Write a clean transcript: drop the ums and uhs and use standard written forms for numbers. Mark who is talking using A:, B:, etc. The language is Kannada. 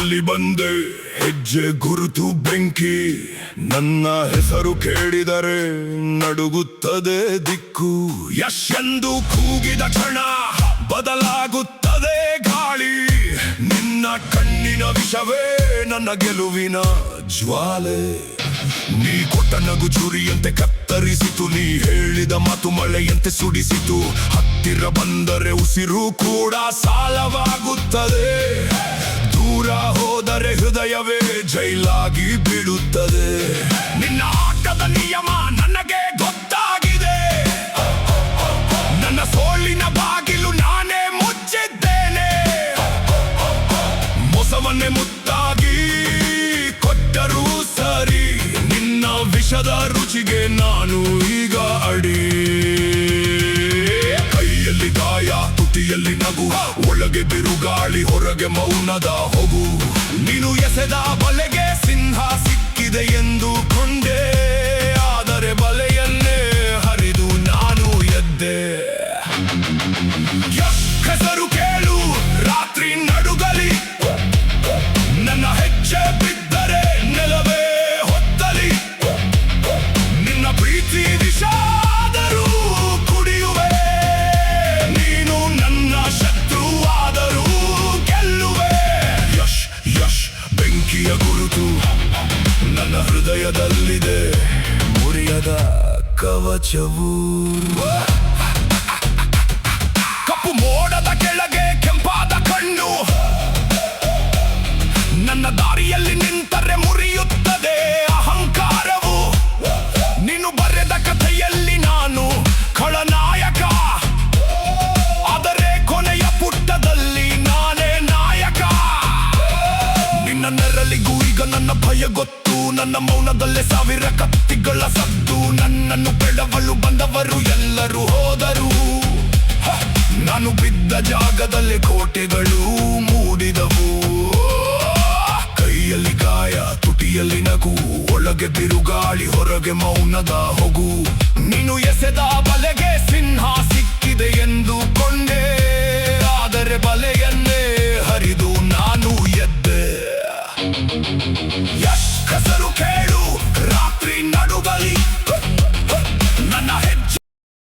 A: ಎಲ್ಲಿ ಬಂದೆ ಹೆಜ್ಜೆ ಗುರುತು ಬೆಂಕಿ ನನ್ನ ಹೆಸರು ಕೇಳಿದರೆ ನಡುಗುತ್ತದೆ ದಿಕ್ಕು ಯಶ್ ಎಂದು ಕೂಗಿದ ಕ್ಷಣ ಬದಲಾಗುತ್ತದೆ ಗಾಳಿ ನಿನ್ನ ಕಣ್ಣಿನ ವಿಷವೇ ನನ್ನ ಗೆಲುವಿನ ಜ್ವಾಲೆ ನೀ ಕೊಟ್ಟ ನಗು ಚುರಿಯಂತೆ ಕತ್ತರಿಸಿತು ನೀ ಹೇಳಿದ ಮಾತು ಮಳೆಯಂತೆ ಸುಡಿಸಿತು ಹತ್ತಿರ ಬಂದರೆ ಉಸಿರು ಕೂಡ ಸಾಲವಾಗುತ್ತದೆ ದೂರ ಹೋದರೆ ಹೃದಯವೇ ಜೈಲಾಗಿ ಬೀಳುತ್ತದೆ ನಿನ್ನ ಆಟದ ನಿಯಮ ನನಗೆ ಗೊತ್ತಾಗಿದೆ ನನ್ನ ಸೋಲಿನ ಬಾಗಿಲು ನಾನೇ ಮುಚ್ಚಿದ್ದೇನೆ ಮೋಸವನ್ನೇ ಮುತ್ತಾಗಿ ಕೊಟ್ಟರೂ ಸರಿ ನಿನ್ನ ವಿಷದ ರುಚಿಗೆ ನಾನು ಈಗ ಅಡಿ ಕೈಯಲ್ಲಿ ಗಾಯ ತುಟಿಯಲ್ಲಿ ನಗು ಒಳಗೆ ಬಿರುಗಾಳಿ ಹೊರಗೆ ಮೌನದ ಹೋಗು ನೀನು ಎಸೆದ ಬಲೆಗೆ ಸಿಂಹ ಸಿಕ್ಕಿದೆ ಎಂದು ಕೊಂಡೆ ಆದರೆ ಬಲೆಯನ್ನೇ ಹರಿದು ನಾನು ಎದ್ದೆ ಹೆಸರು ಕೇಳು ರಾತ್ರಿ ನಡುಗಲಿ ನನ್ನ ಹೆಜ್ಜೆ ಬಿದ್ದರೆ ನೆಲವೇ ಹೊತ್ತಲಿ ನಿನ್ನ ಪ್ರೀತಿ ದಿಶಾದರೂ ಕುಡಿಯುವೆ ನೀನು ನನ್ನ ಶತ್ರುವಾದರೂ ಗೆಲ್ಲುವೆ ಯಶ್ ಯಶ್ ಬೆಂಕಿಯ ಗುರುತು ನನ್ನ ಹೃದಯದಲ್ಲಿದೆ ಮುರಿಯದ ಕವಚವು ಕಪ್ಪು ಮೋಡದ ಕೆಳಗೆ ಕೆಂಪಾದ ಕಣ್ಣು ನನ್ನ ದಾರಿಯಲ್ಲಿ ನಿಂತರೆ ಮುರಿಯುತ್ತದೆ ಅಹಂಕಾರವು ನೀನು ಬರೆದ ಕಥೆಯಲ್ಲಿ ನಾನು ಖಳನಾಯಕ ಆದರೆ ಕೊನೆಯ ಪುಟದಲ್ಲಿ ನಾನೇ ನಾಯಕ ನಿನ್ನ ನೆರಳಿಗೂ ಈಗ ನನ್ನ ಭಯ ಗೊತ್ತು ನನ್ನ ಮೌನದಲ್ಲೇ ಸಾವಿರ ಕತ್ತಿಗಳ ಸದ್ದು ನನ್ನನ್ನು ಬೆಳವಲು ಬಂದವರು ಎಲ್ಲರೂ ಹೋದರು ನಾನು ಬಿದ್ದ ಜಾಗದಲ್ಲಿ ಕೋಟೆಗಳು ಮೂಡಿದವು ಕೈಯಲ್ಲಿ ಗಾಯ ತುಟಿಯಲ್ಲಿ ನಗು ಒಳಗೆ ಬಿರುಗಾಳಿ ಹೊರಗೆ ಮೌನದ ಹೋಗು